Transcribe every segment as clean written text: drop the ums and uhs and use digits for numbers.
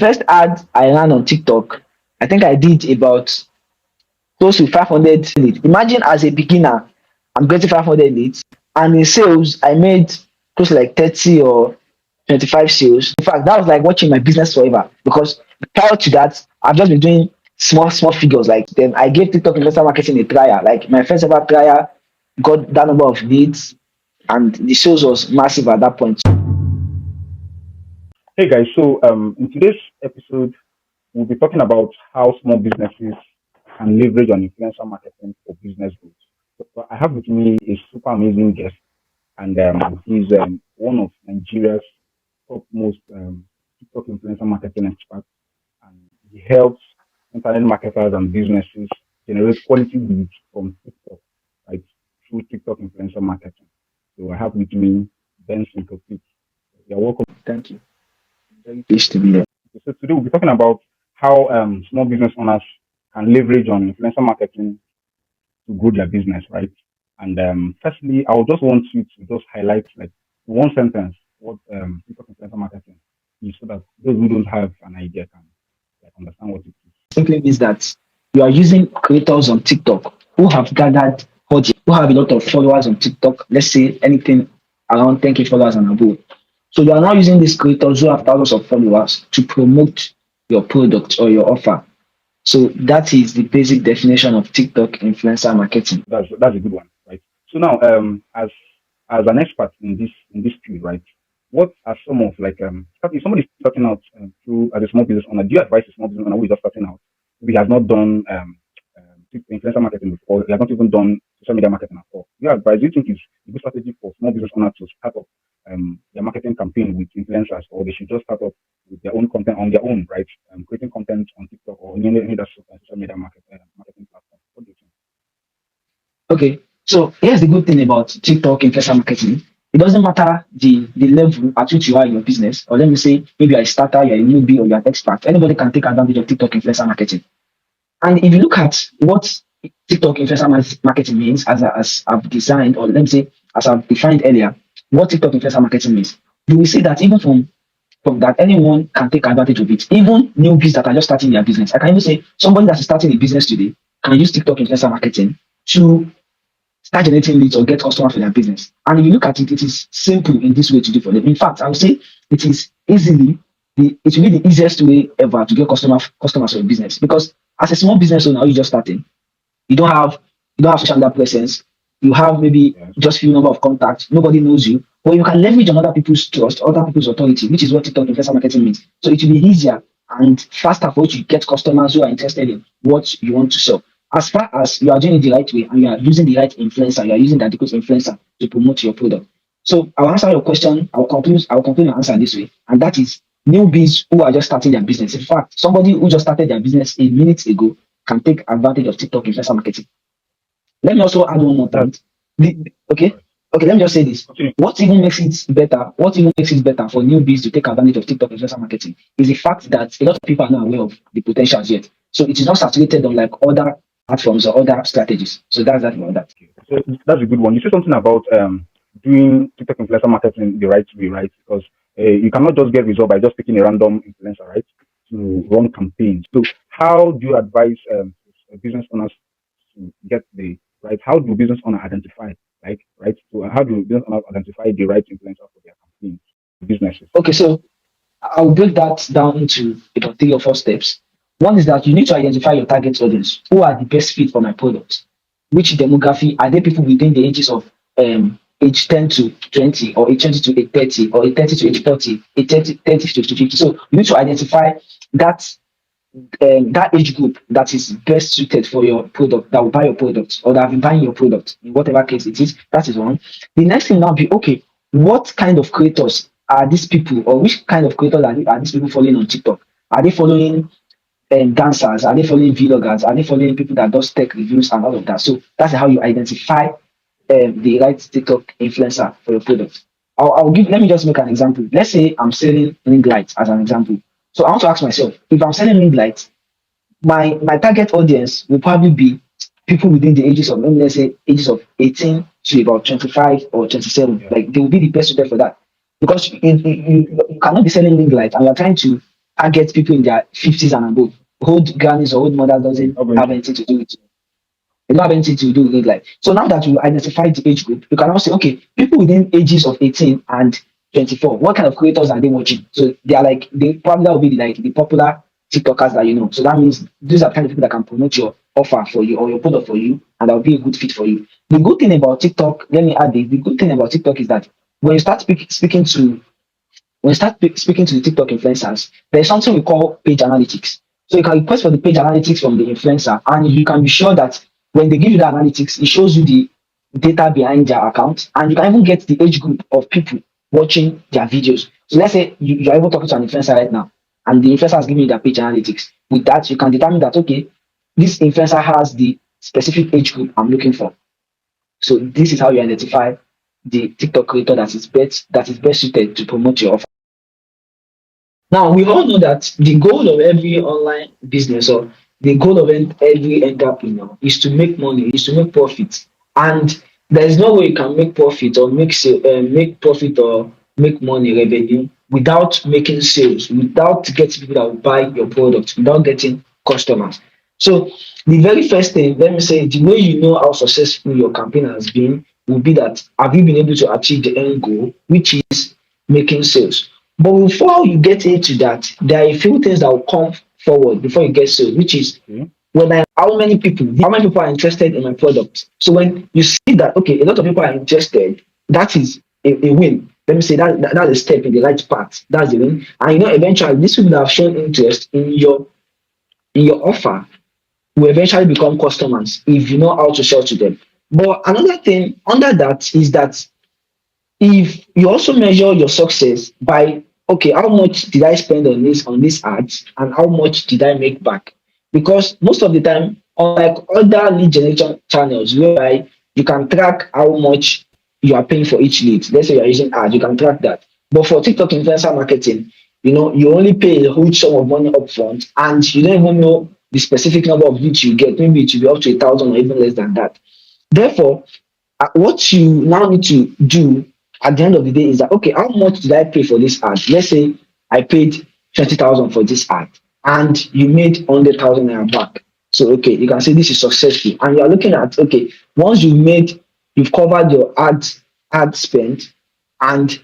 first ad I ran on TikTok, I think I did about close to 500 leads. Imagine as a beginner, I'm getting 500 leads, and in sales, I made close to like 30 or 25 sales. In fact, that was like watching my business forever because prior to that, I've just been doing small figures. Like then I gave TikTok influencer marketing a trial. Like my first ever trial got that number of leads, and the sales was massive at that point. Hey guys, so in today's episode, we'll be talking about how small businesses can leverage on influencer marketing for business growth. So I have with me a super amazing guest, and he's one of Nigeria's topmost TikTok influencer marketing experts, and he helps internet marketers and businesses generate quality leads from TikTok, right, through TikTok influencer marketing. So I have with me Benson Taofeek. You're welcome. Thank you. Very pleased to be here. So today we'll be talking about how small business owners can leverage on influencer marketing to grow their business, right? And firstly, I would just want you to just highlight like one sentence what TikTok influencer marketing is, so that those who don't have an idea can like understand what it is. Simply means that you are using creators on TikTok who have gathered audience, who have a lot of followers on TikTok. Let's say anything around 10K followers and above. So you are now using these creators who have thousands of followers to promote your product or your offer. So that is the basic definition of TikTok influencer marketing. That's a good one, right? So now, as an expert in this field, right? What are some of like if somebody's starting out through as a small business owner, do you advise a small business owner who is just starting out, who has not done influencer marketing before, he has not even done social media marketing at all? Do you advise? Do you think it's a good strategy for small business owners to start up their marketing campaign with influencers, or they should just start up with their own content on their own, right? Creating content on TikTok or any other social media marketing platform. What do you think? Okay, so here's the good thing about TikTok influencer marketing. It doesn't matter the level at which you are in your business, or let me say maybe you're a starter, you're a newbie, or you're an expert. Anybody can take advantage of TikTok influencer marketing. And if you look at what TikTok influencer marketing means, as I've designed, or let me say, as I've defined earlier, what TikTok influencer marketing means, you will see that even from that, anyone can take advantage of it. Even newbies that are just starting their business. I can even say somebody that's starting a business today can use TikTok influencer marketing to start generating leads or get customers for their business. And if you look at it, it is simple in this way to do for them. In fact, I would say it is it will be the easiest way ever to get customers for your business, because as a small business owner, you just starting, you don't have social media presence, you have maybe Yeah. just few number of contacts, nobody knows you, but you can leverage on other people's trust, other people's authority, which is what TikTok influencer marketing means. So it will be easier and faster for you to get customers who are interested in what you want to sell. As far as you are doing it the right way and you are using the right influencer, you are using the adequate influencer to promote your product. So I'll answer your question. I'll conclude my answer this way, and that is newbies who are just starting their business. In fact, somebody who just started their business a minute ago can take advantage of TikTok influencer marketing. Let me also add one more That's point. Okay, right. okay. Let me just say this. Continue. What even makes it better? What even makes it better for newbies to take advantage of TikTok influencer marketing is the fact that a lot of people are not aware of the potentials yet. So it is not saturated on like other platforms or other strategies. So that's that about that. So that's a good one. You said something about doing TikTok influencer marketing the right way, right? Because you cannot just get results by just picking a random influencer, right? To run campaigns. So how do you advise business owners to get the right? How do business owners identify, like, right? So how do business owners identify the right influencer for their campaigns, businesses? Okay, so I'll break that down into about 3 or 4 steps. One is that you need to identify your target audience. Who are the best fit for my product? Which demography are they? People within the ages of age 10 to 20, or age 20 to age 30, or age 30 to age 40, age 30 to 50. So you need to identify that that age group that is best suited for your product, that will buy your product, or that have been buying your product in whatever case it is. That is one. The next thing now be, okay, what kind of creators are these people, or which kind of creators are these people following on TikTok? Are they following dancers? Are they following vloggers? Are they following people that does tech reviews and all of that? So that's how you identify the right TikTok influencer for your product. I'll give. Let me just make an example. Let's say I'm selling ring lights as an example. So I want to ask myself, if I'm selling ring lights, my target audience will probably be people within the ages of, let's say, ages of 18 to about 25 or 27. Yeah. Like they will be the best suited for that, because you cannot be selling ring lights and you're trying to target people in their 50s and above. Old grannies or old mothers No, doesn't not going have to. anything to do with it. They don't have anything to do with it. Like, so now that you identify the age group, you can now say, okay, people within ages of 18 and 24, what kind of creators are they watching? So they are like, they probably will be like the popular TikTokers that you know. So that means these are the kind of people that can promote your offer for you or your product for you, and that will be a good fit for you. The good thing about TikTok, let me add this, the good thing about TikTok is that when you start speaking to when you start speaking to the TikTok influencers, there's something we call page analytics. So you can request for the page analytics from the influencer, and you can be sure that when they give you the analytics, it shows you the data behind their account, and you can even get the age group of people watching their videos. So let's say you're able talking to an influencer right now, and the influencer has given you their page analytics. With that, you can determine that okay, this influencer has the specific age group I'm looking for. So this is how you identify the TikTok creator that is best suited to promote your offer. Now, we all know that the goal of every online business or the goal of every entrepreneur is to make money, is to make profit. And there is no way you can make profit or make profit or make money revenue without making sales, without getting people that will buy your product, without getting customers. So the very first thing, let me say, the way you know how successful your campaign has been will be that have you been able to achieve the end goal, which is making sales. But before you get into that, there are a few things that will come forward before you get sold, which is Okay. how many people are interested in my product. So when you see that okay, a lot of people are interested, that is a win. Let me say that's a step in the right path. That's the win. And eventually these people that have shown interest in your offer will eventually become customers if you know how to sell to them. But another thing under that is that if you also measure your success by okay, how much did I spend on this ads and how much did I make back? Because most of the time, unlike other lead generation channels whereby you can track how much you are paying for each lead, let's say you're using ads, you can track that. But for TikTok influencer marketing, you only pay a huge sum of money upfront and you don't even know the specific number of leads you get. Maybe it will be up to 1,000 or even less than that. Therefore, what you now need to do at the end of the day is that okay, how much did I pay for this ad? Let's say I paid 20,000 for this ad and you made 100,000 naira back. So okay, you can say this is successful, and you are looking at okay, once you've covered your ad spend and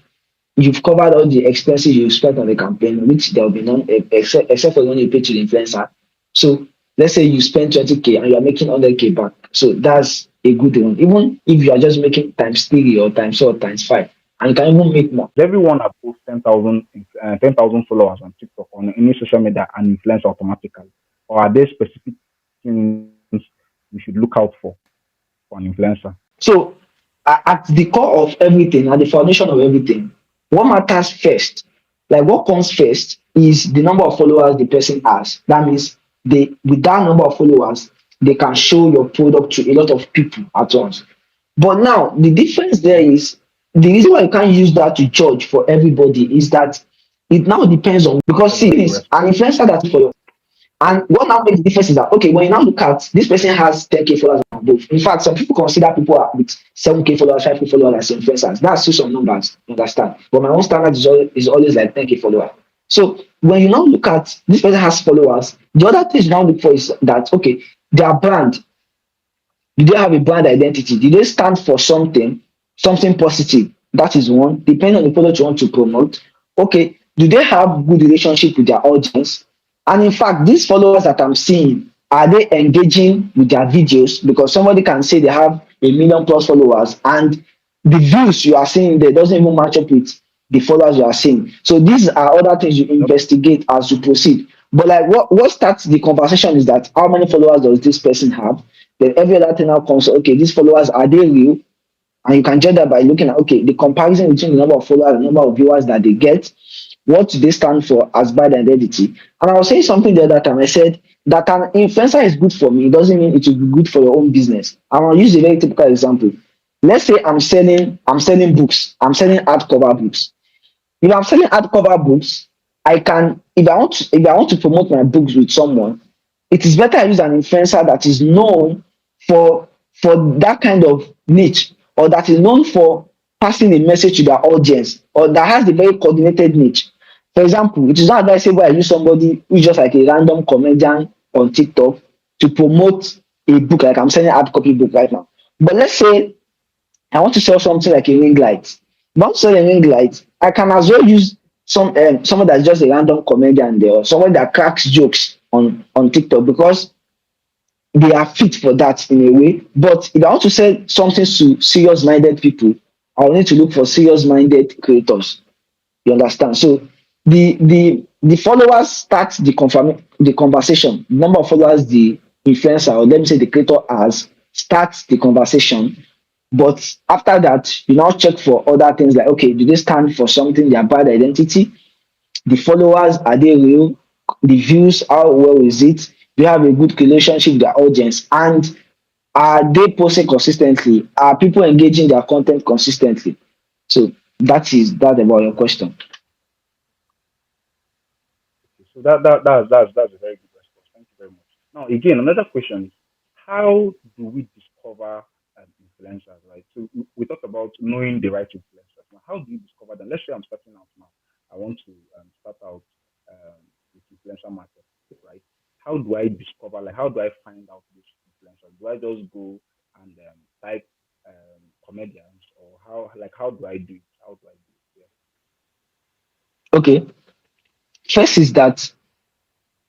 you've covered all the expenses you've spent on the campaign, which there will be none except for the one you pay to the influencer. So let's say you spend 20K and you're making 100K back. So that's a good one. Even if you are just making times three or times four or times five, and you can even make more. Does everyone above 10,000 followers on TikTok on any social media and influence automatically? Or are there specific things we should look out for an influencer? So at the core of everything, at the foundation of everything, what matters first, like what comes first, is the number of followers the person has. That means with that number of followers, they can show your product to a lot of people at once. But now the difference there is the reason why you can't use that to judge for everybody is that it now depends on because see Everybody will this an respond. influencer that is for your and what now makes the difference is that okay, when you now look at this person has 10K followers and above. In fact, some people consider people with 7K followers, 5K followers as influencers. That's still some numbers, you understand? But my own standard is always like 10K followers. So when you now look at this person has followers, the other thing you now look for is that okay, their brand, do they have a brand identity? Do they stand for something positive? That is one. Depending on the product you want to promote. Okay, do they have good relationship with their audience? And in fact, these followers that I'm seeing, are they engaging with their videos? Because somebody can say they have a million plus followers and the views you are seeing there doesn't even match up with the followers you are seeing. So these are other things you Yep. investigate as you proceed. But like what starts the conversation is that how many followers does this person have? Then every other thing now comes, okay, these followers, are they real? And you can judge that by looking at, okay, the comparison between the number of followers and the number of viewers that they get. What do they stand for as brand identity? And I was saying something the other time. I said that an influencer is good for me. It doesn't mean it will be good for your own business. And I'll use a very typical example. Let's say I'm selling books. I'm selling hardcover books. If I'm selling hardcover books, I can if I want to promote my books with someone, it is better I use an influencer that is known for that kind of niche or that is known for passing a message to their audience or that has a very coordinated niche. For example, it is not advisable I use somebody who is just like a random comedian on TikTok to promote a book, like I'm selling hard copy book right now. But let's say I want to sell something like a ring light. If I want to sell a ring light, I can as well use someone that's just a random comedian there, or someone that cracks jokes on TikTok, because they are fit for that in a way. But if I want to sell something to serious minded people, I'll need to look for serious minded creators. You understand? So the followers start the conversation. The number of followers the influencer, or let me say the creator, has starts the conversation. But after that, you now check for other things like, okay, do they stand for something? Their brand identity. The followers, are they real? The views, how well is it? Do you have a good relationship with their audience? And are they posting consistently? Are people engaging their content consistently? So that is that about your question. Okay, so that's a very good response. Thank you very much. Now, again, another question is, how do we discover influencers, right? So we talked about knowing the right influencers. Now, how do you discover them? Let's say I'm starting out now. I want to start out with influencer market, right? How do I discover? Like, how do I find out these influencers? Do I just go and type comedians, or how do I do it? How do I do it? Yeah. Okay. First is that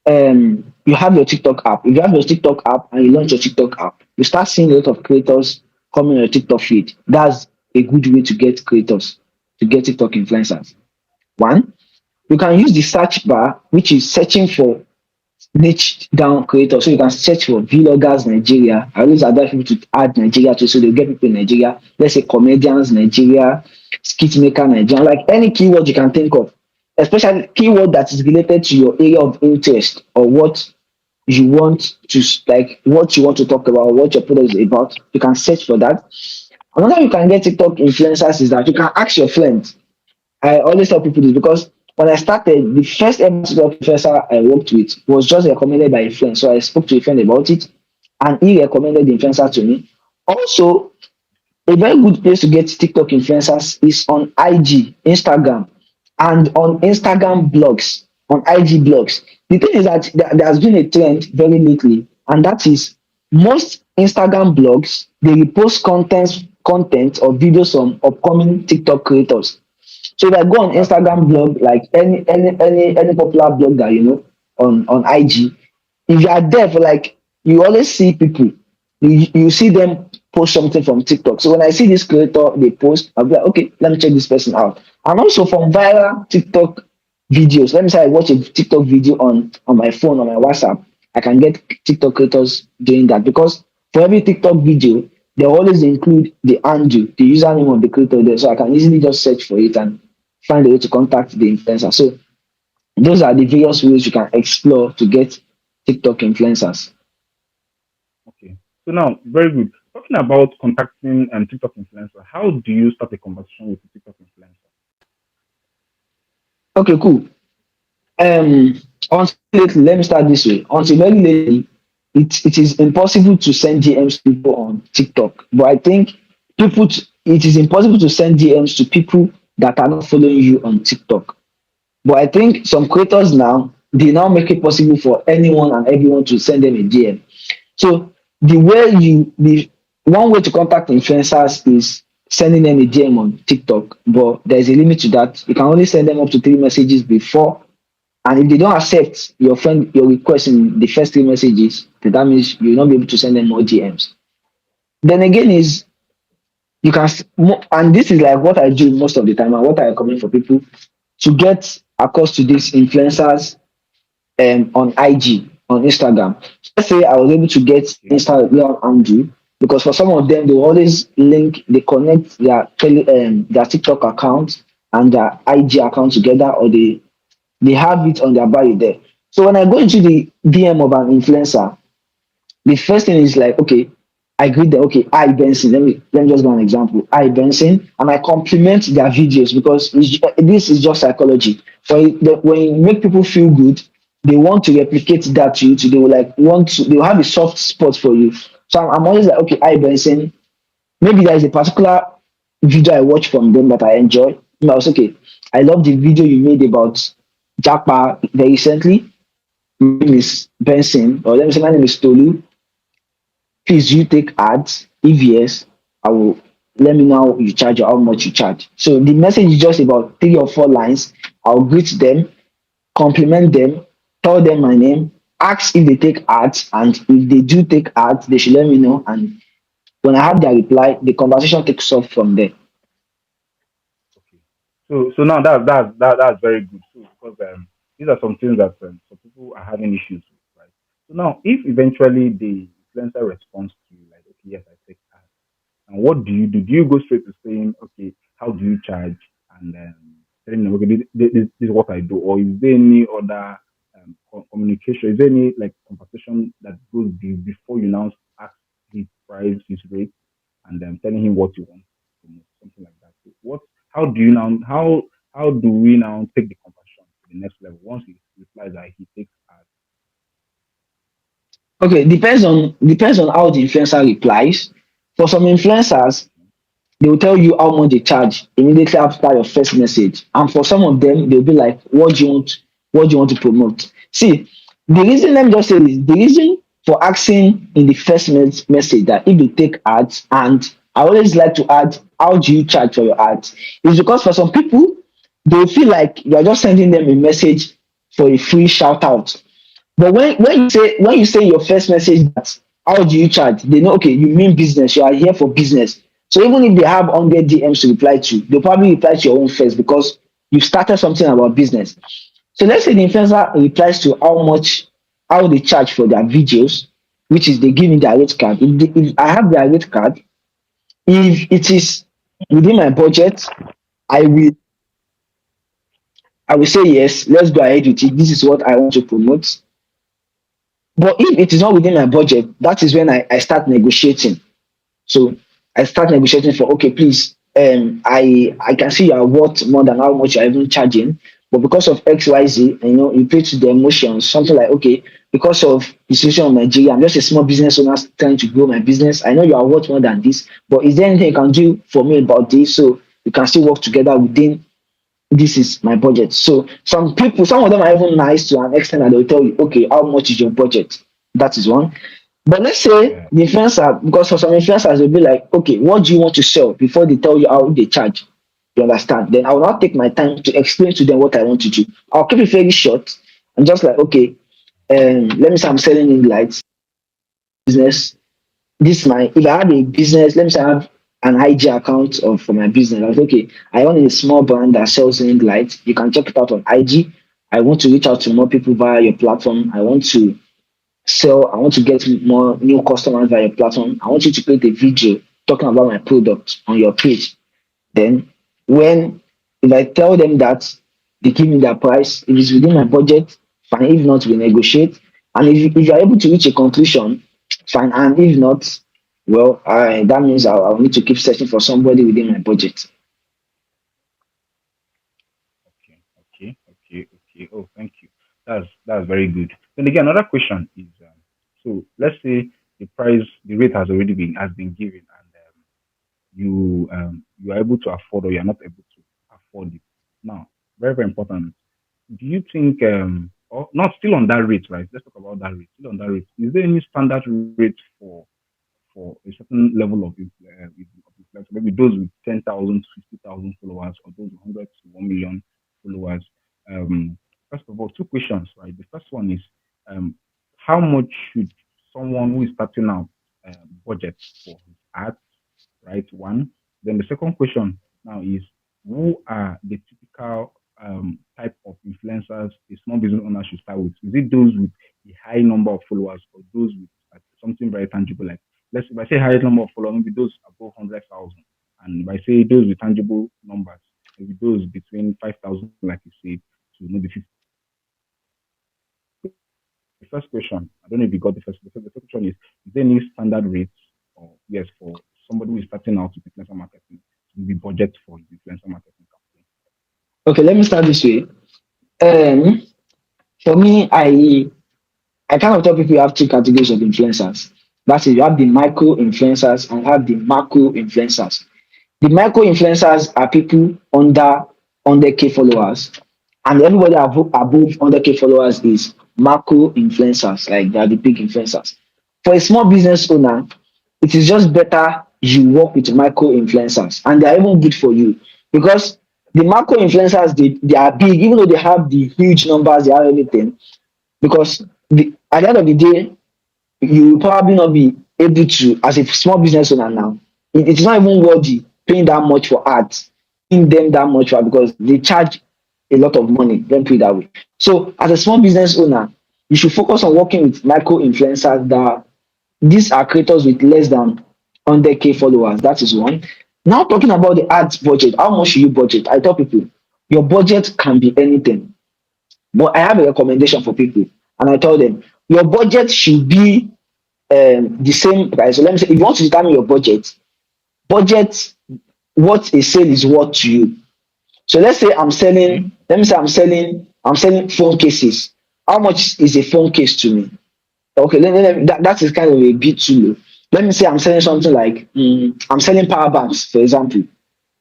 you have your TikTok app. If you have your TikTok app and you launch your TikTok app, you start seeing a lot of creators coming on your TikTok feed. That's a good way to get creators, to get TikTok influencers. One, you can use the search bar, which is searching for niche down creators. So you can search for vloggers Nigeria. I always advise people to add Nigeria to, so they'll get people in Nigeria. Let's say comedians Nigeria, skit maker Nigeria, like any keyword you can think of, especially keyword that is related to your area of interest, or what you want to like, what you want to talk about, what your product is about. You can search for that. Another way you can get TikTok influencers is that you can ask your friends. I always tell people this because when I started, the first ever professor I worked with was just recommended by a friend. So I spoke to a friend about it, and he recommended the influencer to me. Also, a very good place to get TikTok influencers is on IG, Instagram, and on Instagram blogs, on IG blogs. The thing is that there has been a trend very lately, and that is most Instagram blogs, they repost content or videos from upcoming TikTok creators. So if I go on That's Instagram blog, like any popular blogger, on IG, if you are there for like, you always see people, you see them post something from TikTok. So when I see this creator they post, I'll be like, okay, let me check this person out. And also from viral TikTok videos. Let me say I watch a TikTok video on my phone, on my WhatsApp. I can get TikTok creators doing that, because for every TikTok video, they always include the handle, the username of the creator there. So I can easily just search for it and find a way to contact the influencer. So those are the various ways you can explore to get TikTok influencers. okay. So now, very good. Talking about contacting TikTok influencer, how do you start a conversation with a TikTok influencer? Okay, cool. Until lately, let me start this way. Until very lately, it is impossible to send DMs to people on TikTok. But I think it is impossible to send DMs to people that are not following you on TikTok. But I think some creators now, they now make it possible for anyone and everyone to send them a DM. So the one way to contact influencers is sending them a DM on TikTok, but there's a limit to that. You can only send them up to three messages before, and if they don't accept your request in the first three messages, then that means you'll not be able to send them more DMs. Then again is you can and this is like what I do most of the time and what I recommend for people to get across to these influencers on IG, on Instagram. Let's say I was able to get Okay. Instagram handle, because for some of them they always they connect their TikTok account and their IG account together, or they have it on their bio there. So when I go into the DM of an influencer, the first thing is like, okay, I greet them. Okay, hi Benson. Let me just give an example. Hi Benson, and I compliment their videos, because this is just psychology. When you make people feel good, they want to replicate that to you. They will like want to. They will have a soft spot for you. So I'm always like, okay, hi Benson. Maybe there is a particular video I watch from them that I enjoy. I was okay. I love the video you made about Japa very recently. My name is Benson, or let me say my name is Tolu. Please, you take ads? If yes, I will let me know how you charge or how much you charge. So the message is just about 3 or 4 lines. I'll greet them, compliment them, tell them my name, ask if they take ads, and if they do take ads, they should let me know. And when I have their reply, the conversation takes off from there. Okay. So now that's very good. So because these are some things that some people are having issues with, right? So now, if eventually the influencer responds to you like, okay, yes, I take ads, and what do you do? Do you go straight to saying, okay, how do you charge, and telling them, okay, this is what I do, or is there any other communication? Is there any like conversation that goes before you now ask his price, his rate, and telling him what you want, something like that? So what? How do you now? How do we now take the conversation to the next level once he replies that he takes ads? Okay, depends on how the influencer replies. For some influencers, Okay, they will tell you how much they charge immediately after your first message. And for some of them, they'll be like, what do you want to promote? See, the reason, let me just say this, the reason for asking in the first message that if they take ads, and I always like to add, how do you charge for your ads? Is because for some people, they feel like you're just sending them a message for a free shout out. But when you say your first message that how do you charge, they know okay, you mean business, you are here for business. So even if they have 100 DMs to reply to, they'll probably reply to your own first because you started something about business. So let's say the influencer replies to how they charge for their videos, which is they give me their rate card. If I have their rate card, if it is within my budget, I will I will say yes, let's go ahead with it. This is what I want to promote. But if it is not within my budget, that is when I start negotiating. So I start negotiating for okay, please, I can see you are worth more than how much you're even charging, but because of XYZ, you play to the emotions, something like okay, because of the situation of Nigeria, I'm just a small business owner trying to grow my business. I know you are worth more than this, but is there anything you can do for me about this so we can still work together within this is my budget. So some people, some of them are even nice to an extent that they'll tell you, okay, how much is your budget? That is one. But let's say yeah, the influencer, because for some influencers, they'll be like, okay, what do you want to sell before they tell you how they charge? You understand? Then I will not take my time to explain to them what I want to do. I'll keep it very short. I'm just like, okay, let me say I'm selling in lights business. This my if I have a business, let me say I have an IG account of for my business. I was okay. I own a small brand that sells ring lights. You can check it out on IG. I want to reach out to more people via your platform. I want to get more new customers via your platform. I want you to create a video talking about my product on your page. Then when if I tell them that they give me their price, if it's within my budget, fine. If not, we negotiate. And if you're able to reach a conclusion, fine. And if not, well, that means I'll need to keep searching for somebody within my budget. okay. Oh, thank you. That's very good. Then again, another question is, so let's say the rate has been given, and you are able to afford or you are not able to afford it. Now, very important. Do you think or not still on that rate, right? Let's talk about that rate. Still on that rate. Is there any standard rate for a certain level of influence? Maybe those with 10,000 to 50,000 followers, or those with 100 to 1 million followers. Um, First of all, two questions, right? The first one is um, how much should someone who is starting out budget for his ads, right? One. Then the second question now is who are the typical type of influencers a small business owner should start with? Is it those with a high number of followers or those with something very tangible like if I say highest number of followers, maybe those above 100,000. And if I say those with tangible numbers, maybe those between 5,000, like you said, to maybe 50. The first question, I don't know if you got the first question is there any standard rates or yes for somebody who is starting out with influencer marketing to be budget for his influencer marketing campaign? Okay, let me start this way. Um, for me, I kind of tell people you have two categories of influencers. That's it. You have the micro influencers and have the macro influencers. The micro influencers are people under 100K followers. and everybody above 100K followers is macro influencers, like they are the big influencers. For a small business owner, it is just better you work with micro influencers, and they are even good for you because the macro influencers they are big, even though they have the huge numbers, they have everything. Because at the end of the day, you will probably not be able to, as a small business owner now, it is not even worthy paying that much for ads, paying them that much for because they charge a lot of money. Let me put it that way. So, as a small business owner, you should focus on working with micro influencers that these are creators with less than 100K followers. That is one. Now, talking about the ads budget, how much should you budget? I tell people your budget can be anything, but I have a recommendation for people, and I tell them your budget should be the same price. So let me say, if you want to determine your budget what a sale is worth to you. So let's say Okay. let me say I'm selling phone cases. How much is a phone case to me? Okay, that is kind of a bit too low. Let me say I'm selling something like I'm selling power banks, for example.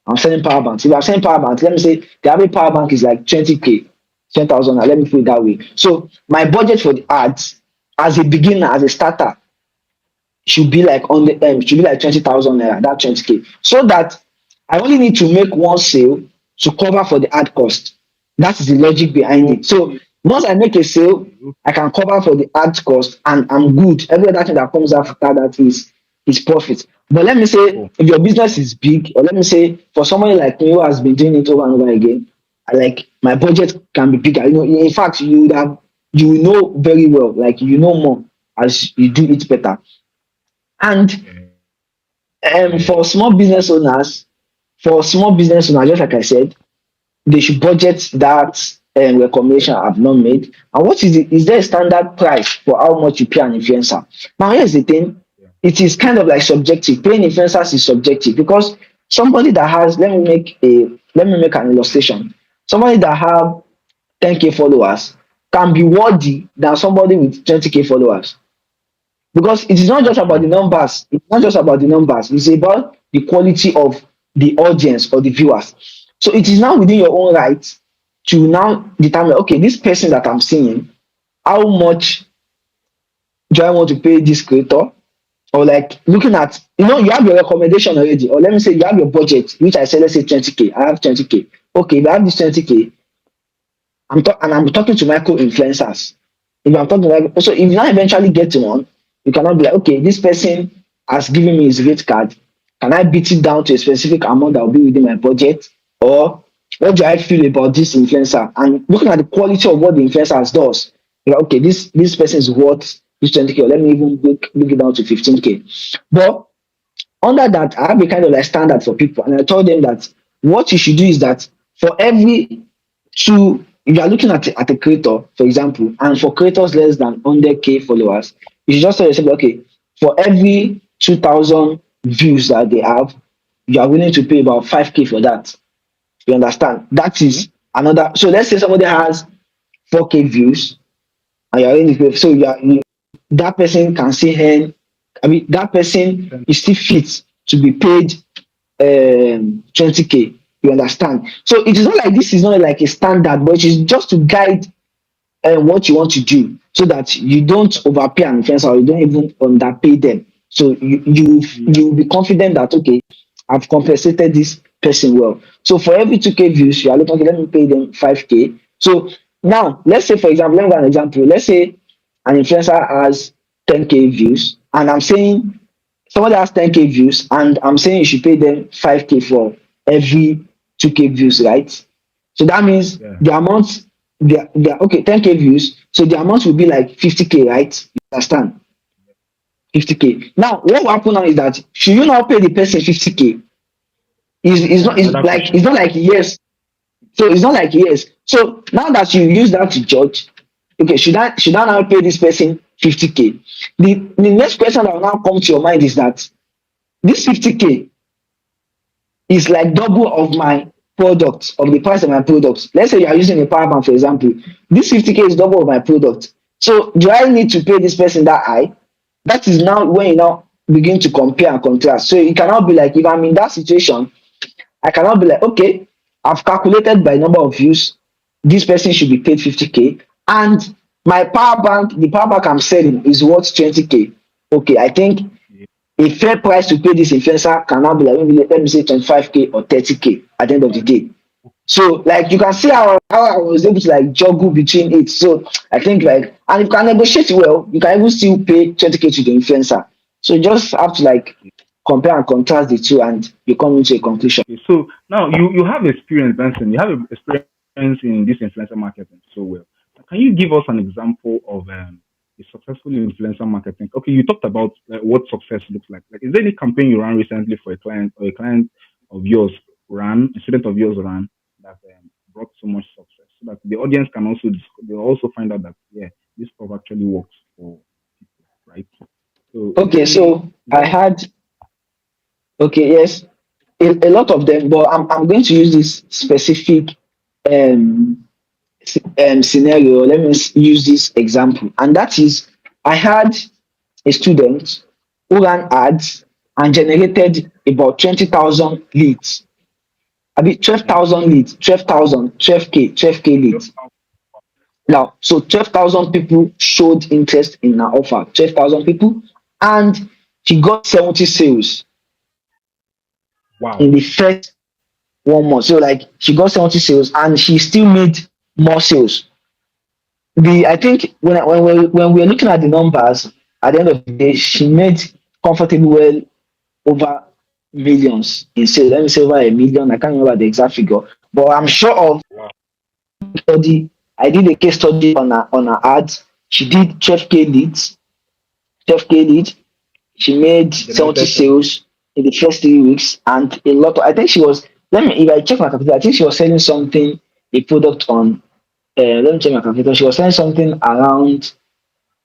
I'm selling power banks. If I'm selling power banks, let me say the average power bank is like 20K, 10,000. Let me put it that way. So my budget for the ads as a beginner, as a starter, should be like on the should be like 20,000 naira, that 20K. So that I only need to make one sale to cover for the ad cost. That is the logic behind it. So Okay. once I make a sale, Okay. I can cover for the ad cost and I'm good. Every other thing that comes after that is profit. But let me say Cool. if your business is big, or let me say for somebody like me who has been doing it over and over again, like my budget can be bigger. In fact, you know very well, like you know more as you do it better. And Yeah. for small business owners, just like I said, they should budget that recommendation I've not made. And is there a standard price for how much you pay an influencer? Now, here's the thing: Yeah. it is kind of like subjective. Paying influencers is subjective because somebody that has let me make an illustration. Somebody that have 10K followers can be worthy than somebody with 20K followers. Because it is not just That's about the true. numbers. It's not just about the numbers. It's about the quality of the audience or the viewers. So it is now within your own right to now determine, okay, this person that I'm seeing, how much do I want to pay this creator? Or like looking at, you have your recommendation already. Or let me say you have your budget, which I said, let's say 20K. I have 20K. Okay, if I have this 20K, and I'm talking to micro influencers. If I'm talking like so, if you now eventually get to one, you cannot be like, okay, this person has given me his rate card. Can I beat it down to a specific amount that will be within my budget? Or what do I feel about this influencer? And looking at the quality of what the influencer does, you're like, okay, this person is worth this 20K, or let me even look it down to 15K. But under that, I have a kind of like standard for people, and I told them that what you should do is that for every two, if you are looking at a creator, for example, and for creators less than 100K followers, you should just tell yourself, okay, for every 2,000 views that they have, you are willing to pay about 5K for that. You understand? That Okay. is another. So let's say somebody has 4K views, and you're willing to pay. So that person can still earn. I mean, that person Then, is still fit to be paid 20K. You understand? So it is not like this is not like a standard, but it is just to guide what you want to do so that you don't overpay an influencer or you don't even underpay them. So yeah. you will be confident that okay, I've compensated this person well. So for every 2K views, you are looking, okay, let me pay them 5K. So now let's say for example, let me give an example. Let's say an influencer has 10K views, and I'm saying somebody has 10K views, and I'm saying you should pay them 5K for every 2K views, right? So that means Yeah. the amount, okay, 10K views. So the amount will be like 50K, right? You understand? 50K. Now, what will happen now is that should you now pay the person 50K? Is That's not is another like question. it's not like yes. So it's not like yes. So now that you use that to judge, okay, should I now pay this person 50K? The next question that will now come to your mind is that this 50K is like double of my product, of the price of my product. Let's say you are using a power bank, for example. This 50K is double of my product. So do I need to pay this person that high? That is now when you now begin to compare and contrast. So it cannot be like if I'm in that situation, I cannot be like, okay, I've calculated by number of views. this person should be paid 50K, and my power bank, the power bank I'm selling is worth 20K. Okay, I think yeah, a fair price to pay this influencer can now be like, maybe let me say 25K or 30K at the end of the day. So like you can see how I was able to like juggle between it. So I think like, and if you can negotiate well, you can even still pay 20K to the influencer. So you just have to like okay. compare and contrast the two and you come into a conclusion. Okay, so now you have experience, Benson. You have experience in this influencer marketing so well. Can you give us an example of a successful influencer marketing? Okay, you talked about what success looks like. Like, is there any campaign you ran recently for a client or a client of yours ran, a student of yours ran that brought so much success, so that the audience can also they also find out that yeah, this stuff actually works for people, right? So, Okay, so is there I any had okay, yes, a lot of them, but I'm going to use this specific um, scenario. Let me use this example, and that is I had a student who ran ads and generated about 20,000 leads. I mean, okay? 12,000 leads, 12,000, 12K, 12K leads. Now, so 12,000 people showed interest in her offer, 12,000 people, and she got 70 sales in Wow, the first 1 month. So, like, she got 70 sales and she still made more sales. I think when we're looking at the numbers at the end of the day, she made comfortably well over millions in sales. Let me say over a million. I can't remember the exact figure, but I'm sure of wow, study. I did a case study on her ads. She did 12K leads, 12K leads. She made 70 generated some. sales in the first 3 weeks, and a lot. I think she was. Let me. If I check my calculator, I think she was selling something, a product on. Let me check my calculator. She was selling something around.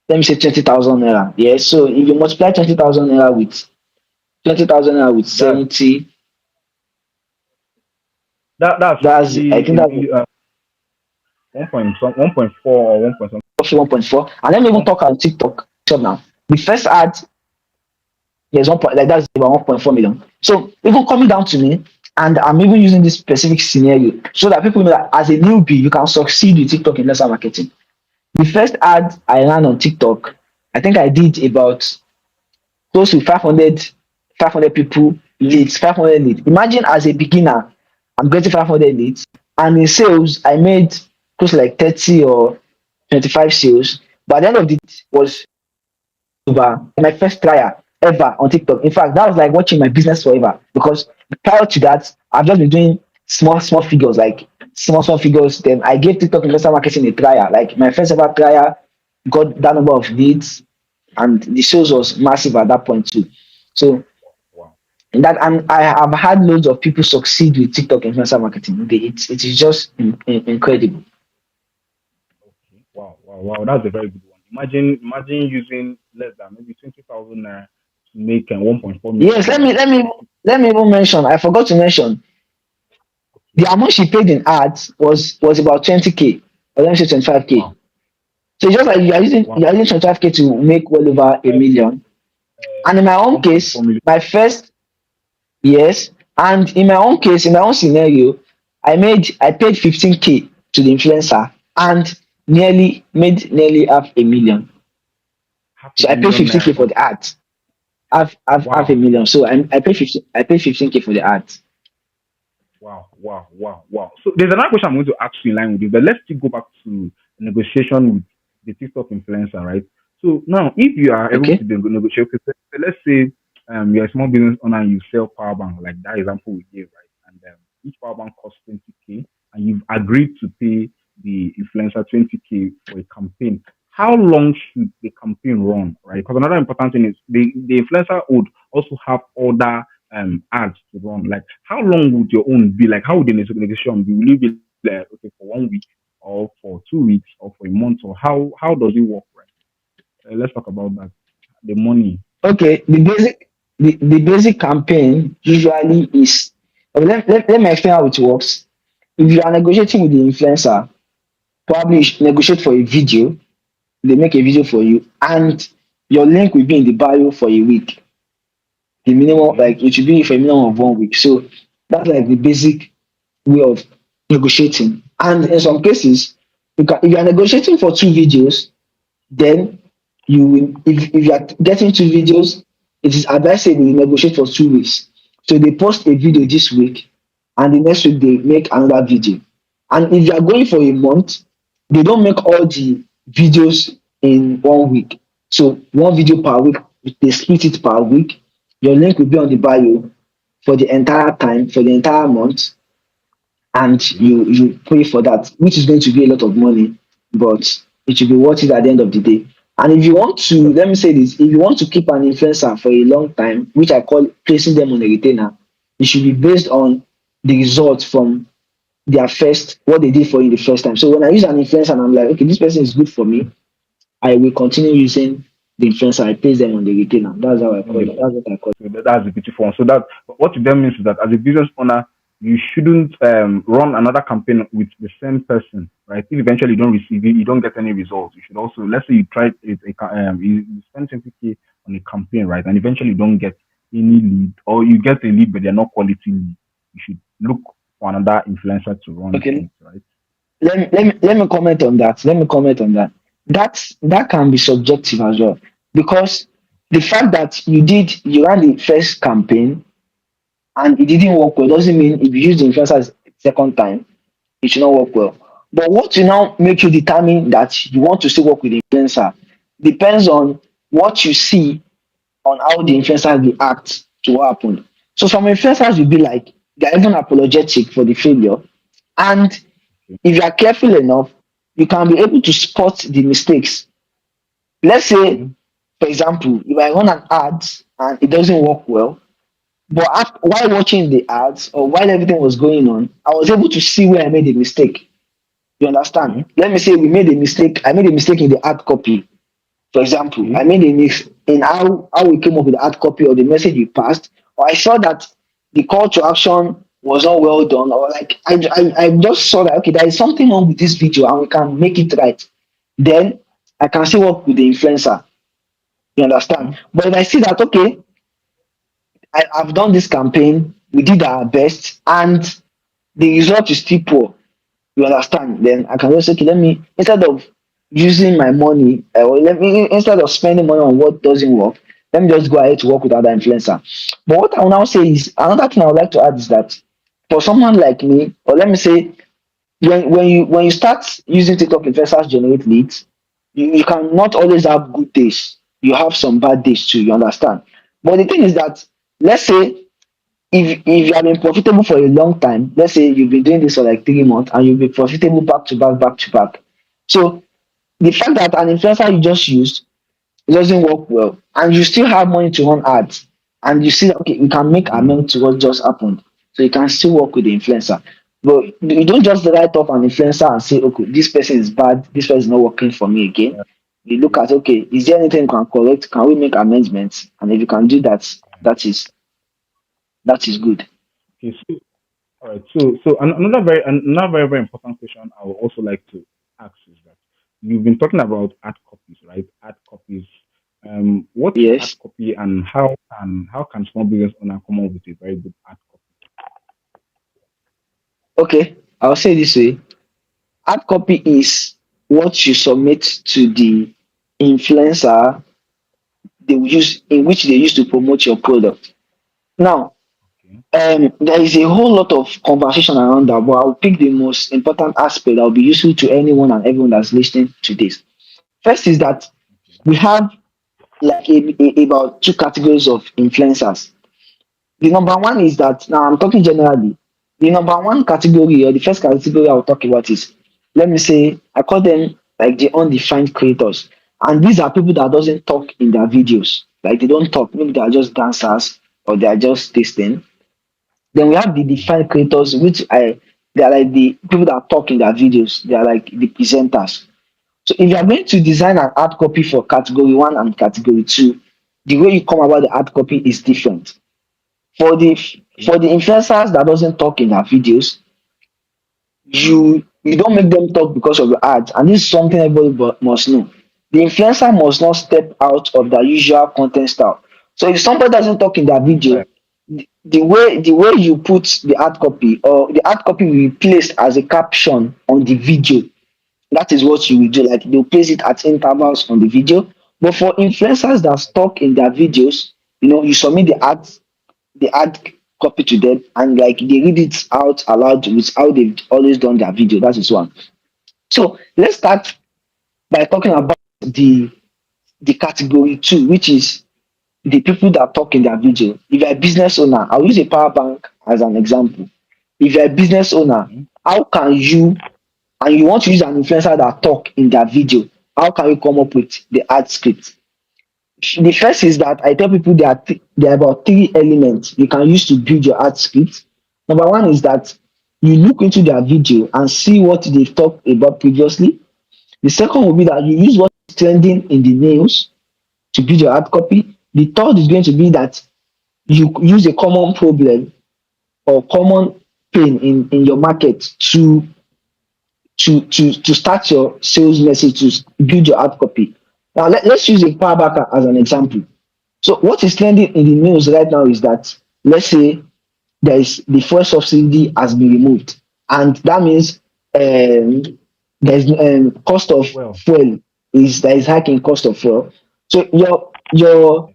Let me say 20,000 naira. Yes. So if you multiply 20,000 naira with 20,000 naira with That's 70, that's that's I roughly think that's 1.4 or 1 point something. roughly 1.4. And let me even One, talk on TikTok. So now the first ad, there's one point like that's about 1.4 million. So even coming down to me, and I'm even using this specific scenario so that people know that as a newbie, you can succeed with TikTok influencer marketing. The first ad I ran on TikTok, I think I did about close to 500 people leads, 500 leads. Imagine as a beginner, I'm getting 500 leads, and in sales, I made close to like 30 or 25 sales. But at the end of the day, was over my first trial ever on TikTok. In fact, that was like watching my business forever because prior to that, I've just been doing small figures, like small figures. Then I gave TikTok investor marketing a trial, like my first ever trial, got that number of leads, and the sales was massive at that point too. So wow, that and I have had loads of people succeed with TikTok influencer marketing. It is just incredible. okay, wow. That's a very good one. Imagine using less than maybe 20,000 naira to make 1.4 Yes, million naira. let me even mention. I forgot to mention the Okay, amount she paid in ads was about 20K, or let me say 25K. wow, So it's just like wow. you are using 25K to make well over a million. And in my own 1.4 case, million. my first yes, and in my own case, in my own scenario, I paid 15K to the influencer and nearly half a million. Half a So I paid million naira 15K for for the ads. Half a wow. million. So I paid 15K for the ads. Wow. So there's another question I'm going to ask you in line with this, but let's still go back to negotiation with the TikTok influencer, right? So now, if you are able to Okay. negotiate, okay, so let's say you're a small business owner and you sell power bank, like that example we gave, right? And each power bank costs 20K, and you've agreed to pay the influencer 20K for a campaign. How long should the campaign run, right? Because another important thing is the influencer would also have other ads to run? Like, how long would your own be? Like, how would the negotiation be? Will it be like, okay, for 1 week or for 2 weeks or for a month, or how does it work, right? Let's talk about that. The money. Okay. The basic campaign usually is let me explain how it works. If you are negotiating with the influencer, probably you should negotiate for a video. They make a video for you, and your link will be in the bio for a week. The minimum, Okay. like it should be for a minimum of 1 week. So that's like the basic way of negotiating. And in some cases, if you are negotiating for two videos, then if you are getting two videos, it is advisable you negotiate for 2 weeks. So they post a video this week, and the next week they make another video. And if you are going for a month, they don't make all the videos in 1 week. So one video per week, they split it per week. Your link will be on the bio for the entire time, for the entire month, and Okay. you pay for that, which is going to be a lot of money, but it should be worth it at the end of the day. And if you want to, So, let me say this, if you want to keep an influencer for a long time, which I call placing them on a retainer, it should be based on the results from their first, what they did for you the first time. So when I use an influencer and I'm like, okay, this person is good for me, I will continue using the influencer. I place them on the retainer. That's how I call it. That's what I call so that's a beautiful one. So that what it then means is that as a business owner, you shouldn't run another campaign with the same person, right? If eventually you don't receive it, you don't get any results. You should also, let's say you tried it, you spend 20K on a campaign, right, and eventually you don't get any lead, or you get a lead but they're not quality lead. You should look for another influencer to it. run Okay, it, right? let me comment on that. Let me comment on that. That can be subjective as well, because the fact that you ran the first campaign and it didn't work well doesn't mean if you use the influencers second time it should not work well. But what will now make you determine that you want to still work with the influencer depends on what you see on how the influencers react to what happened. So some influencers will be like they're even apologetic for the failure, and Okay. if you are careful enough, you can be able to spot the mistakes. Let's say, Okay. for example, if I run an ad and it doesn't work well, but while watching the ads or while everything was going on, I was able to see where I made a mistake. You understand? Okay. Let me say we made a mistake. I made a mistake in the ad copy. For example, I Okay. made a mix in how we came up with the ad copy or the message we passed, or I saw that the call to action was not well done, or like I just saw that okay, there is something wrong with this video and we can make it right. Then I can still work with the influencer. You understand? Okay. But if I see that okay, I've done this campaign, we did our best, and the result is still poor. You understand? Then I can just say, okay, let me instead of using my money, or let me instead of spending money on what doesn't work, let me just go ahead to work with other influencer. But what I will now say is another thing I would like to add is that for someone like me, or let me say when you start using TikTok influencers generate leads, you can not always have good days. You have some bad days too. You understand? But the thing is that let's say if you have been profitable for a long time, let's say you've been doing this for like 3 months and you'll be profitable back to back, back to back. So the fact that an influencer you just used it doesn't work well, and you still have money to run ads, and you see that okay, you can make Mm. amend to what just happened, so you can still work with the influencer. But you don't just write off an influencer and say, okay, this person is bad, this person is not working for me again. Yeah. You look at okay, is there anything you can correct? Can we make amendments? And if you can do that, that is good. Okay. So, all right. So another very very important question I would also like to ask is that you've been talking about ad copies, right? Ad copies. What is ad Yes. copy, and how can small business owner come up with a very good ad copy? Okay. I'll say this way. Hard copy is what you submit to the influencer they will use in which they use to promote your product. Now, Okay. there is a whole lot of conversation around that, but I'll pick the most important aspect that will be useful to anyone and everyone that's listening to this. First is that Okay. we have like about two categories of influencers. The number one is that now I'm talking generally. The number one category or the first category I'll talk about is let me say I call them like the undefined creators. And these are people that doesn't talk in their videos. Like they don't talk. Maybe they are just dancers or they are just this thing. Then we have the Mm. defined creators, which I they are like the people that talk in their videos. They are like the presenters. So if you are going to design an ad copy for category one and category two, the way you come about the ad copy is different. For the Okay. for the influencers that doesn't talk in their videos, you don't make them talk because of your ads, and this is something everybody must know. The influencer must not step out of their usual content style. So if somebody doesn't talk in their Right. video, the way you put the hard copy, or the hard copy will be placed as a caption on the video. That is what you will do. Like they'll place it at intervals on the video. But for influencers that talk in their videos, you submit the ad copy to them, and like they read it out aloud with how they've always done their video. That is one. So let's start by talking about the category two, which is the people that talk in their video. If you're a business owner, I'll use a power bank as an example. If you're a business owner, Okay. how can you, and you want to use an influencer that talk in their video, how can you come up with the ad script? The first is that I tell people there are about three elements you can use to build your ad script. Number one is that you look into their video and see what they've talked about previously. The second will be that you use what is trending in the news to build your ad copy. The third is going to be that you use a common problem or common pain in your market to start your sales message, to build your ad copy. Now let's use a power backer as an example. So what is trending in the news right now is that, let's say, there is the fuel subsidy has been removed, and that means there's cost of Well, fuel, is there is hiking cost of fuel. So your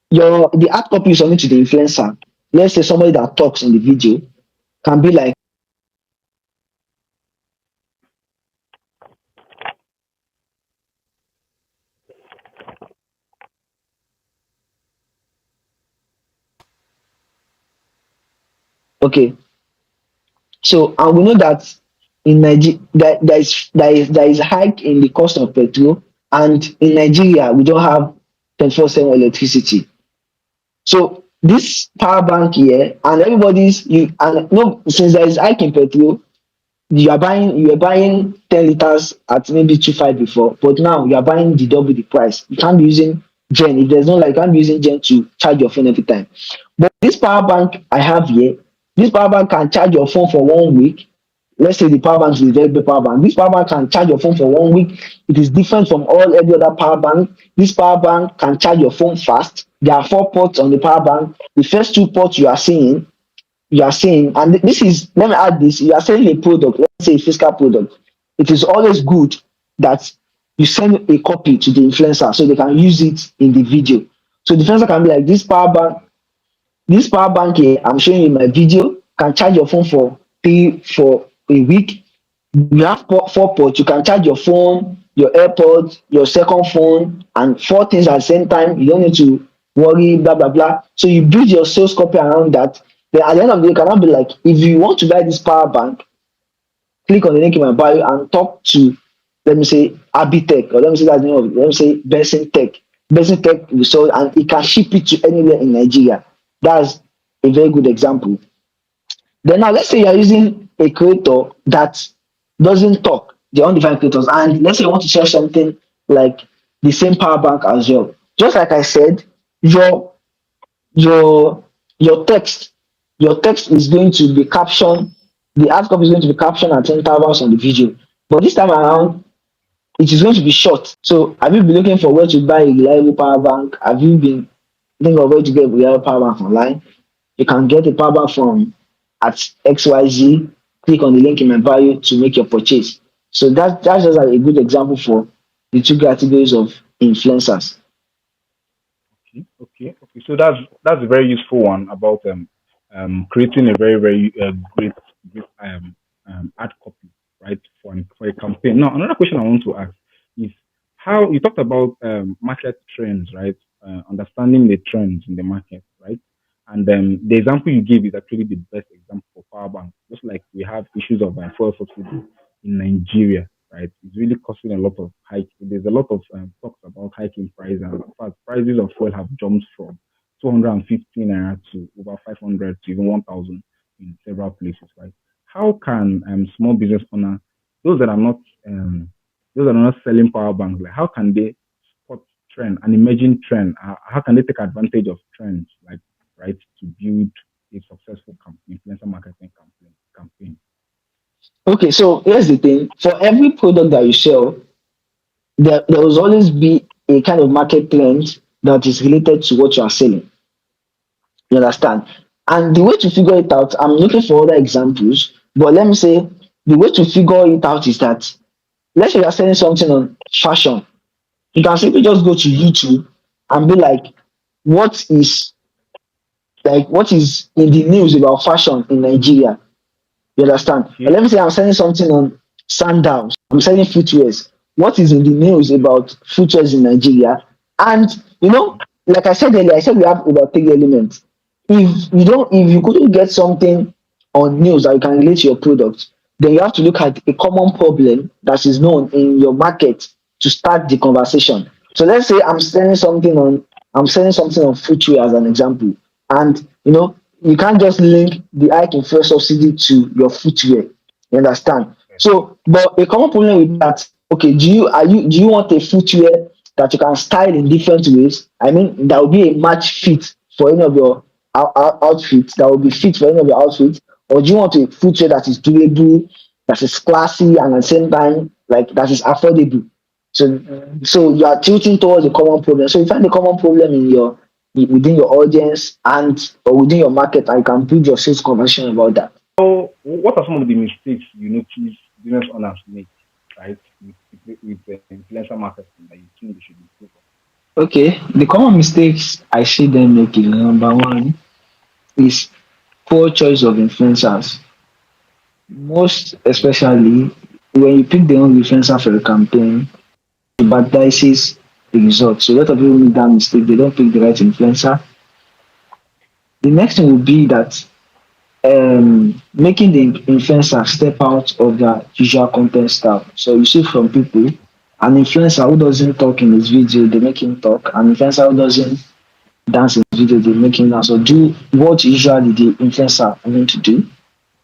the ad copy is something to the influencer. Let's say somebody that talks in the video can be like, okay, so, and we know that in Nigeria there is hike in the cost of petrol, and in Nigeria we don't have 24/7 electricity. So this power bank here, and everybody's you and no, since there is hike in petrol, you were buying 10 liters at maybe 2.5 before, but now you are buying the double the price. You can't be using gen. If there's no light, you can't be using gen to charge your phone every time. But this power bank I have here, this power bank can charge your phone for 1 week. Let's say the power bank is a very big power bank. This power bank can charge your phone for 1 week. It is different from all every other power bank. This power bank can charge your phone fast. There are four ports on the power bank. The first two ports you are saying, and this is, let me add this, you are selling a product, let's say a physical product. It is always good that you send a copy to the influencer so they can use it in the video. So the influencer can be like, this power bank here I'm showing you in my video can charge your phone for a week. You have four ports. You can charge your phone, your AirPods, your second phone, and four things at the same time. You don't need to worry, blah blah blah. So you build your sales copy around that. Then at the end of the day, you cannot be like, if you want to buy this power bank, click on the link in my bio and talk to, let me say, Abitech, or let me say that's the name of it, let me say Benson Tech. Benson Tech will sell, and it can ship it to anywhere in Nigeria. That's a very good example. Then now let's say you're using a creator that doesn't talk, the undefined creators, and let's say you want to share something like the same power bank as well. Just like I said, your your your text your text is going to be captioned, the hard copy is going to be captioned at intervals on the video. But this time around, it is going to be short. So have you been looking for where to buy a reliable power bank? Have you been thinking of where to get a reliable power bank online? You can get a power bank from at XYZ. Click on the link in my bio to make your purchase. So that's just like a good example for the two categories of influencers. okay. So that's a very useful one about creating a very very great ad copy, right, for a campaign. Now, another question I want to ask is how you talked about market trends, right? Understanding the trends in the market, right? And the example you gave is actually the best example for power bank. Just like we have issues of fuel subsidy in Nigeria, right? It's really causing a lot of hike. There's a lot of talks about hiking price, and in fact, prices of fuel have jumped from 250 naira to over 500 to even 1,000 in several places, right? How can small business owner, those that are not um, those that are not selling power banks, like how can they spot trend, an emerging trend? How can they take advantage of trends, like, right, to build a successful influencer marketing campaign? Okay, so here's the thing. For every product that you sell, there will always be a kind of market trend that is related to what you are selling. You understand? And the way to figure it out, I'm looking for other examples, but let me say the way to figure it out is that, let's say you're selling something on fashion. You can simply just go to YouTube and be like, what is what is in the news about fashion in Nigeria? You understand? But Okay. let me say I'm selling something on sandals. I'm selling footwears. What is in the news about footwears in Nigeria? And like I said earlier, I said we have about three elements. If you couldn't get something on news that you can relate to your product, then you have to look at a common problem that is known in your market to start the conversation. So let's say I'm selling something on footwear as an example, and you can't just link the hike in fuel subsidy to your footwear. You understand? Okay. So, but a common problem with that, okay, do you want a footwear that you can style in different ways? I mean, that will be a match fit for any of your outfits, that will be fit for any of your outfits, or do you want a footwear that is durable, that is classy, and at the same time, like that is affordable? So, so you are tilting towards a common problem. So you find a common problem within your audience and or within your market, and you can build your sales conversation about that. So, what are some of the mistakes you notice business owners make, right, with influencer marketing that you think they should improve on? Okay, the common mistakes I see them making, number one, is poor choice of influencers. Most Okay. especially when you pick the wrong influencer for a campaign, it baptizes the result. So a lot of people make that mistake. They don't pick the right influencer. The next thing will be that making the influencer step out of their usual content style. So you see from people, an influencer who doesn't talk in his video, they make him talk. An influencer who doesn't dance in his video, they make him dance. So do what usually the influencer want to do.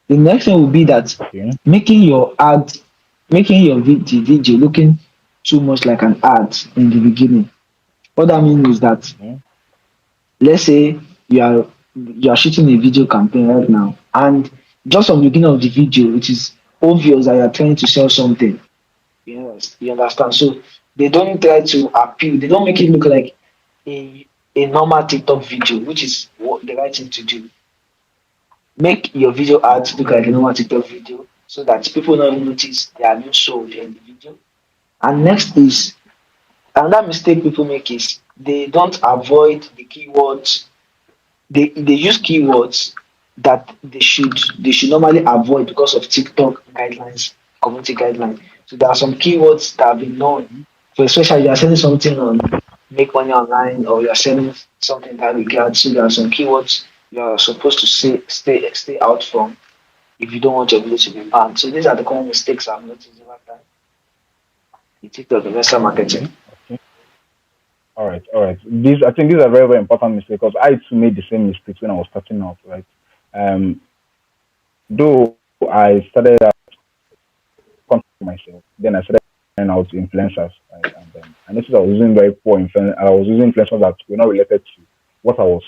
The next thing will be that Okay. making your ad, the video looking too much like an ad in the beginning. What that means is that, Okay. let's say you are shooting a video campaign right now, and just from the beginning of the video, it is obvious that you are trying to sell something. Yes, you understand. So they don't try to appeal. They don't make it look like a a normal TikTok video, which is what the right thing to do. Make your video ads look like a normal TikTok video so that people don't notice they are not sold in the video. And next is another mistake people make is they don't avoid the keywords. They use keywords that they should normally avoid because of TikTok guidelines, community guidelines. So there are some keywords that have been known. For especially you are selling something on make money online, or you are selling something that regards, so there are some keywords you are supposed to stay out from if you don't want your video to be banned. So these are the common mistakes I've noticed over time in TikTok investor marketing. Okay. Okay. All right. All right. These, I think these are very, very important mistakes because I too made the same mistakes when I was starting out, right? Um, though I started out content myself, then I started trying out influencers, right? And I noticed I was using very poor influencers. I was using influencers that were not related to what I was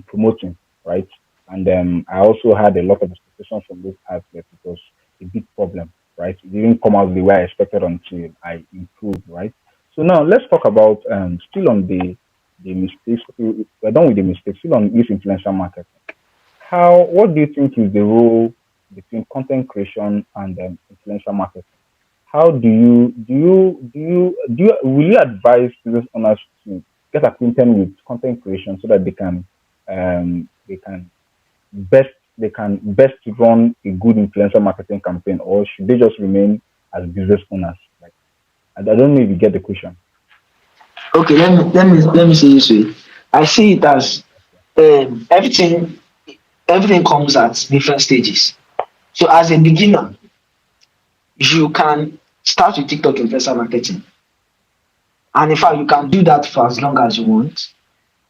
promoting, right? And I also had a lot of expectations from those outlets. It was a big problem, right? It didn't come out the way I expected until I improved, right? So now let's talk about still on the mistakes. Okay, we're done with the mistakes. Still on this influencer marketing. How? What do you think is the role between content creation and influencer marketing? How will you advise business owners to get acquainted with content creation so that they can best best run a good influencer marketing campaign, or should they just remain as business owners? Like, I don't know if you get the question. Okay, let me say this way. I see it as everything comes at different stages. So as a beginner, you can start with TikTok influencer marketing. And in fact, you can do that for as long as you want.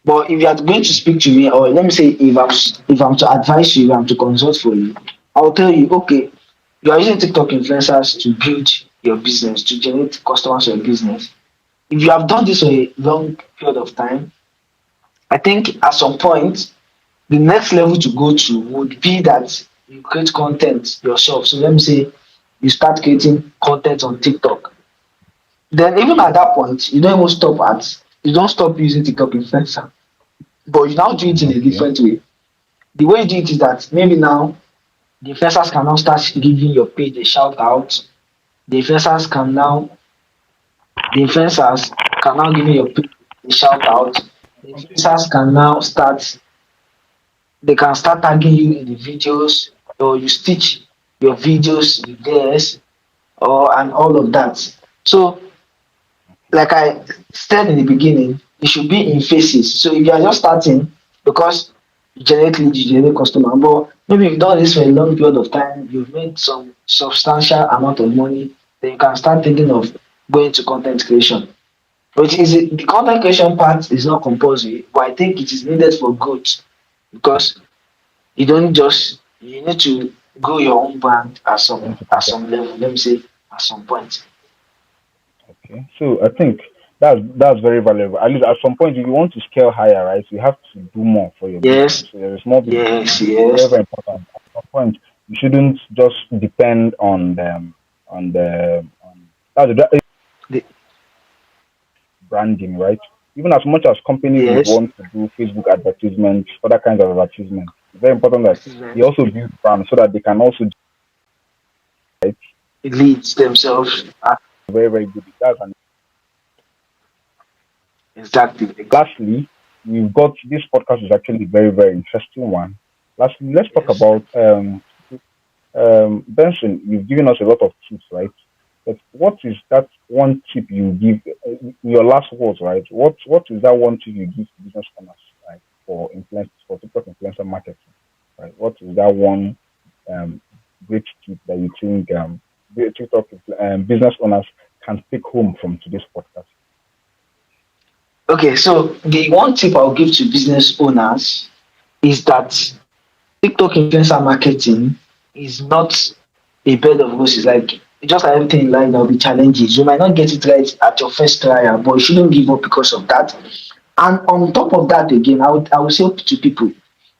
But if you are going to Okay. speak to me, or let me say, if I'm to advise you, if I'm to consult for you, I'll tell you, okay, you are using TikTok influencers to build your business, to generate customers for your business. If you have done this for a long period of time, I think at some point the next level to go to would be that you create content yourself. So let me say you start creating content on TikTok. Then even at that point, you don't stop using TikTok influencer, but you now do it in a Okay. different way. The way you do it is that maybe now the influencers can now start giving your page a shout out. The influencers can now the influencers can now give your page a shout out. The influencers can now start they can start tagging you in the videos or you stitch your videos with theirs or and all of that. So like I said in the beginning, it should be in phases. So if you are just starting because you generate lead, you generate customer, but maybe you've done this for a long period of time, you've made some substantial amount of money, then you can start thinking of going to content creation. Which is the content creation part is not compulsory, but I think it is needed for growth because you don't just you need to grow your own brand Into at content. some level. Let me say at some point. Okay. So I think that's very valuable. At least at some point, if you want to scale higher, right, you have to do more for your business. Yes, So there is more business yes, owner. Very, yes. very important. At some point, you shouldn't just depend on that's The, branding, right? Even as much as companies would yes. want to do Facebook advertisements, other kinds of advertisements, it's very important that they also build brands so that they can also right, Leads themselves. very, very good. That's an Exactly. lastly, we've got this podcast is actually a very, very interesting one. Lastly, let's talk Yes. about Benson. You've given us a lot of tips, right? But what is that one tip you give? Your last words, right? What is that one tip you give to business owners, right? For TikTok influencer marketing, right? What is that one um, great tip that you think the business owners can take home from today's podcast? Okay, so the one tip I'll give to business owners is that TikTok influencer marketing is not a bed of roses. Like just like everything in life, there'll be challenges. You might not get it right at your first trial, but you shouldn't give up because of that. And on top of that, again, I would say to people,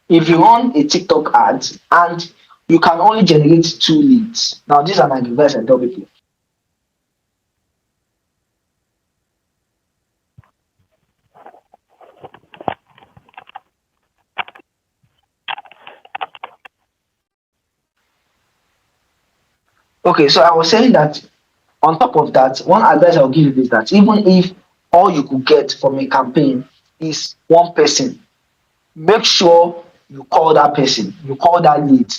if you run a TikTok ad and you can only generate two leads. Now, these are my advice I tell people. Okay, so I was saying that on top of that, one advice I'll give you is that even if all you could get from a campaign is one person, make sure you call that person, you call that lead,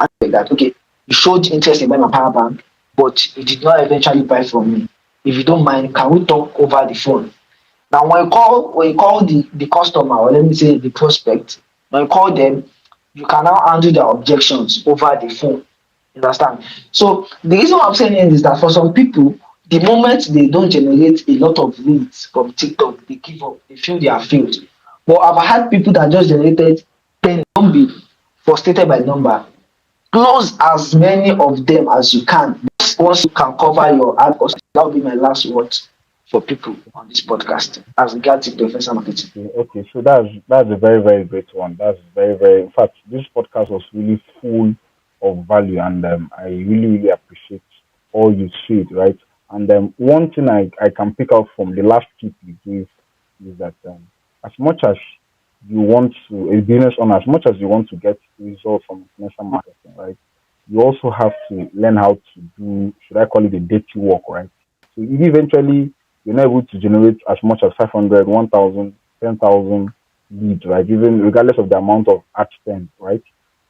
and like that. Okay, you showed interest in buying my power bank, but you did not eventually buy from me. If you don't mind, can we talk over the phone? Now, when you call the customer, or let me say the prospect, when you call them, you can now handle their objections over the phone. You understand? So the reason why I'm saying it is that for some people, the moment they don't generate a lot of leads from TikTok, they give up. They feel they are failed. But I've had people that just generated 10. Don't be frustrated by the number. Close as many of them as you can. Just once you can cover your ad cost, that will be my last word for people on this podcast as regards to professional marketing. Okay, okay, so that's a very, very great one. That's very, very. In fact, this podcast was really full of value, and I really, really appreciate all you said, right? And one thing I can pick out from the last tip you gave is that as much as you want to a business owner, as much as you want to get results from influencer marketing, right? You also have to learn how to do, should I call it the dirty work, right? So if eventually you're not able to generate as much as 500, 1,000, 10,000 leads, right? Even regardless of the amount of ad spend, right?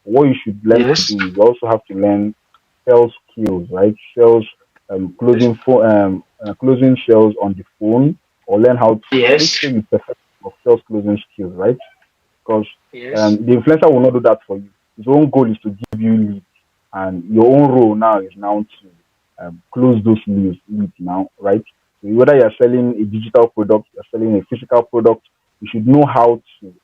What you should learn to Yes. do is you also have to learn sales skills, right? Sales, closing sales on the phone, or learn how to make Yes. sure you perfect your sales closing skills, right? Because Yes. the influencer will not do that for you. His own goal is to give you leads, and your own role now is now to close those leads now, right? So whether you're selling a digital product, you're selling a physical product, you should know how to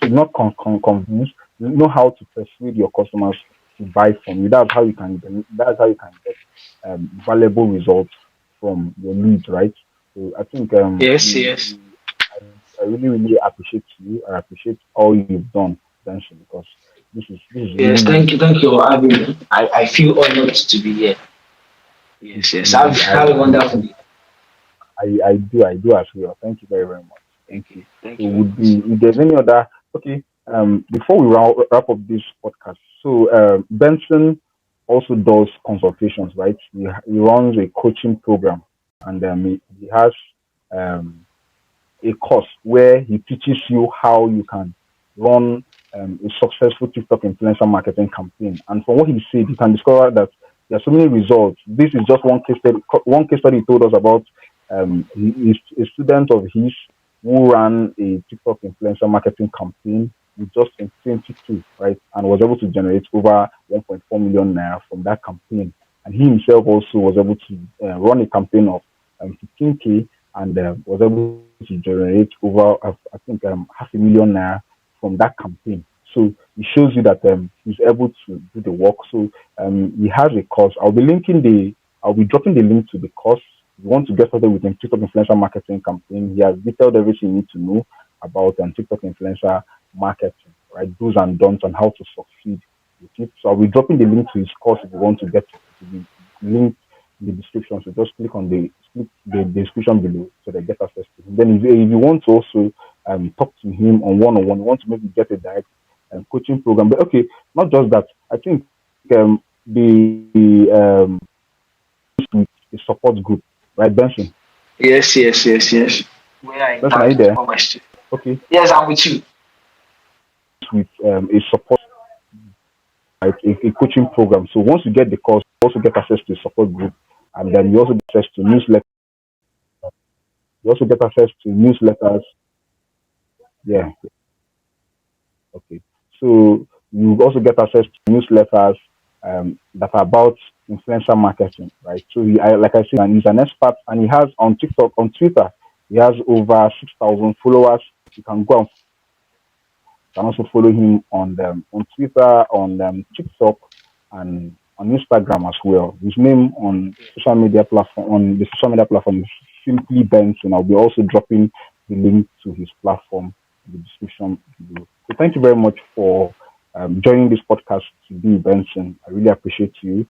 should not convince, you know how to persuade your customers to buy from you. That's how you can get valuable results from your leads, right? So I think Yes. Yes. I really, really appreciate you. I appreciate all you've done, Benson, because this is Yes. really Thank you. useful. Thank you for having me. I feel honored to be here. It's, Yes. Yes. Have a wonderful day. I do as well. Thank you very, very much. Thank you. Okay. Thank So you very much. if there's any other, okay, Before we wrap up this podcast, so Benson also does consultations, right? He runs a coaching program, and he has um, a course where he teaches you how you can run a successful TikTok influencer marketing campaign. And from what he said, you can discover that there are so many results. This is just one case study. One case study he told us about a student of his who ran a TikTok influencer marketing campaign with just in 22, right, and was able to generate over 1.4 million naira from that campaign. And he himself also was able to run a campaign of 15K and was able to generate over, I think, half a million naira from that campaign. So it shows you that he's able to do the work. So he has a course. I'll be dropping the link to the course. If you want to get started with a TikTok influencer marketing campaign, he has detailed everything you need to know about TikTok influencer marketing, right? Do's and don'ts and how to succeed with it. So I'll be dropping the link to his course if you want to get to the link in the description. So just click the description below so they get access to him. Then if you want to also talk to him on one, you want to maybe get a direct coaching program. But okay, not just that. I think the the support group, right, Benson? Yes, yes, yes, yes. We are in Benson, are you touch with there? all my students. Okay, Yes, I'm with you. with a support, right, a coaching program. So once you get the course, you also get access to a support group, and then you also get access to newsletters. You also get access to newsletters. Yeah, okay. So you also get access to newsletters that are about influencer marketing, right? So like I said, and he's an expert, and he has on TikTok, on Twitter, he has over 6,000 followers. You can go and can also follow him on Twitter, on TikTok, and on Instagram as well. His name on the social media platform is simply Benson. I'll be also dropping the link to his platform in the description below. So thank you very much for joining this podcast today, Benson. I really appreciate you.